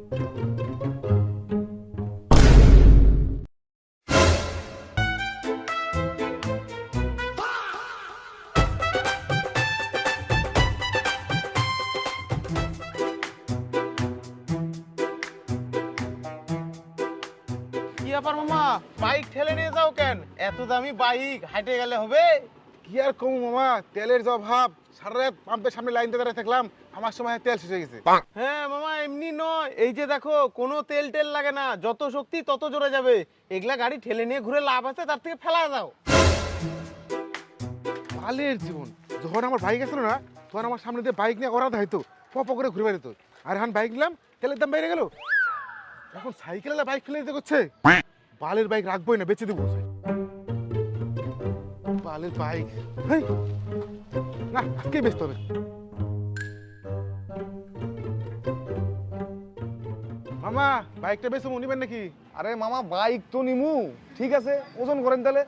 কি ব্যাপার মামা, বাইক ঠেলে নিয়ে যাও কেন? এত দামি বাইক হাঁটে গেলে হবে? কি আর কম মামা, তেলের যে অভাব, সারা রাত পাম্পের সামনে লাইন দিয়ে দাঁড়িয়ে থাকলাম, আমার সময় তেল শেষ হয়ে গেছে। হ্যাঁ মামা, এমনি নয়, এই যে দেখো কোনো তেল টেল লাগে না, যত শক্তি তত জোরে যাবে। এগুলা গাড়ি ঠেলে নিয়ে ঘুরে লাভ আছে, তার থেকে ফেলা দাও। বালের জীবন। যখন আমার বাইক আসলো না, তখন আমার সামনে দিয়ে বাইক নিয়ে ওরা ধাইতো, পপ করে ঘুরে বেরোত। আর এখন বাইক নিলাম, তেলের দাম বেড়ে গেল। এখন সাইকেল বাইক ফেলে দিতে করছে। বালের বাইক রাখবোই না, বেঁচে দেবো। বালের বাইক না, আজকে বেচতে হবে। মামা, বাইকটা বেচে নিবেন নাকি? আরে মামা, বাইক তো নিমু, ঠিক আছে, ওজন করেন তাহলে।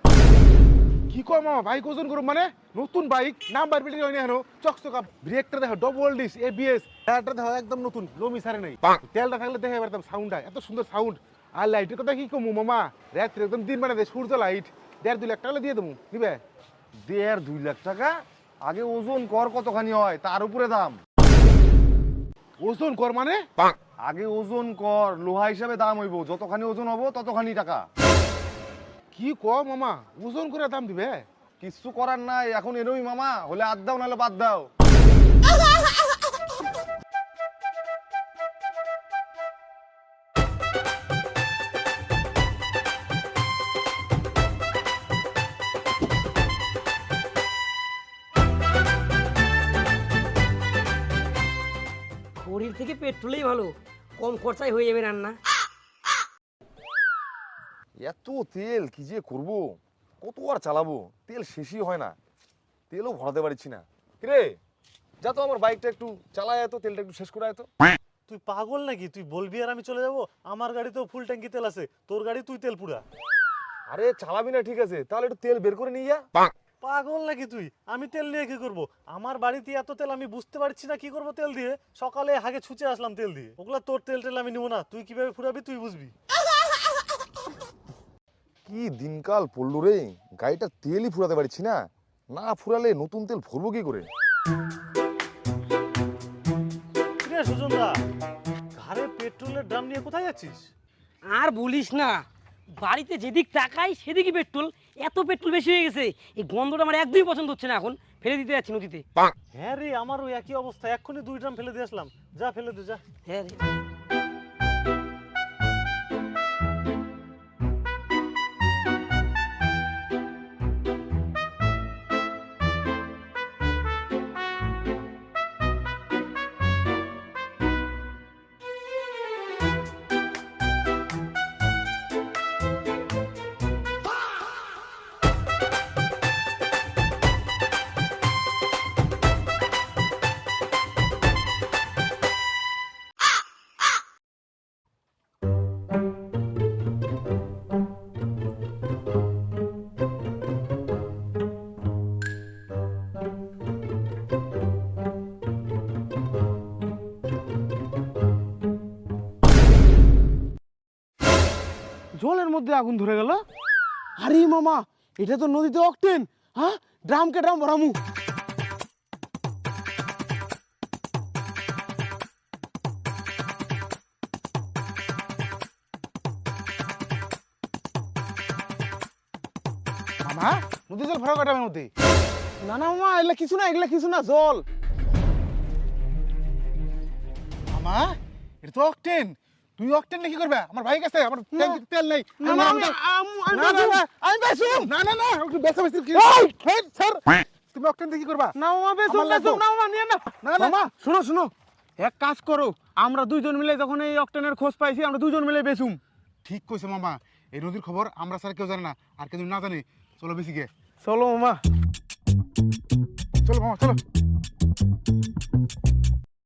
কি কয় মামা, বাইক ওজন করুন মানে? নতুন বাইক, নাম্বার প্লেট হয়নি এখনো, চকচকা, ব্রেকটা দেখো ডবল ডিস এবিএস, টায়ারটা দেখো একদম নতুন, লোমি সারে নাই। তেলটা থাকলে দেখে এবার সাউন্ড এত সুন্দর সাউন্ড। আর লাইটের কথা কি কমু মামা, রাত্রে একদম দিন বানা দেয় সূর্য লাইট। 1.5-2 লাখ টাকা দিয়ে দেবো, নিবে? 1.5-2 লাখ টাকা? আগে ওজন কর কতখানি হয়, তার উপরে দাম। ওজন কর মানে? আগে ওজন কর, লোহা হিসাবে দাম হইব, যতখানি ওজন হবো ততখানি টাকা। কি কও মামা, ওজন করে দাম দিবে? কিচ্ছু করার নাই, এখন এরই মামা, হলে আদ দাও নাহলে বাদ দাও। খড়ির থেকে পেট্রোলেই ভালো, কম খরচায় হয়ে যাবে রান্না। এত তেল কি যে করব, কত আর চালাবো, তেল শেষই হয় না, তেলও ভরাতে পারছি না। কিরে, যা তো আমার বাইকটা একটু চালায়, এত তেলটা একটু শেষ করে আয় তো। তুই পাগল নাকি? তুই বলবি আর আমি চলে যাব? আমার গাড়িতেও ফুল ট্যাঙ্কি তেল আছে, তোর গাড়ি তুই তেল পুরা। আরে চালাবি না ঠিক আছে, তাহলে একটু তেল বের করে নিয়ে যা। পাগল নাকি তুই? আমি তেল নিয়ে কি করব? আমার বাড়িতে এত তেল, আমি বুঝতে পারছি না কি করব তেল দিয়ে। সকালে আগে ছুঁচে আসলাম তেল দিয়ে, ওগুলা তোর তেল টেল আমি নেবো না। তুই কিভাবে ফুরাবি তুই বুঝবি। কি দিনকাল পড়লো রে, গাড়িটা তেলই ফুরাতে পারছি না, না ফুরালে নতুন তেল ভরবো কি করে? রে সুজন দা, ঘরে পেট্রোলের ড্রাম নিয়ে কোথায় যাচ্ছিস? আর বলিস না, বাড়িতে যেদিক তাকাই সেদিকই পেট্রোল। এত পেট্রোল বেশি হয়ে গেছে, এই গন্ধটা আমার একদমই পছন্দ হচ্ছে না। এখন ফেলে দিতে যাচ্ছি নদীতে। হ্যাঁ রে, আমারও একই অবস্থা, এক্ষুনি 2 ড্রাম ফেলে দিয়ে আসলাম। যা ফেলে দে যা। হ্যাঁ রে। জলের মধ্যে আগুন ধরে গেল। আরে মামা, এটা তো নদীতে অকটেন। হ্যাঁ, ড্রামকে ড্রাম ভরামু। মামা, নদী জল ভরা কাটামের মধ্যে? না না মামা, এগুলা কিছু না, এগুলা কিছু না, জল। মামা, এটা তো অকটেন। তুই অকটেন কি করবে? আমার বাইক আছে, আমার ট্যাঙ্কিতে তেল নাই। না না, আমি বেচুম। না না না, একটু বেচা কি? হেই স্যার, তুমি অকটেন কি করবা? না মামা, বেচুম বেচুম না মামা, নিয়ে না। না না মামা শুনো শুনো, এক কাজ করো, আমরা দুইজন মিলে যখন এই অকটেনের খোঁজ পাইছি, আমরা দুইজন মিলে বেচুম। ঠিক কইছে মামা, এই নদীর খবর আমরা স্যার কেউ জানে না, আর কেউ না জানে। চলো বেশি গে, চলো মামা। চলো মামা চলো।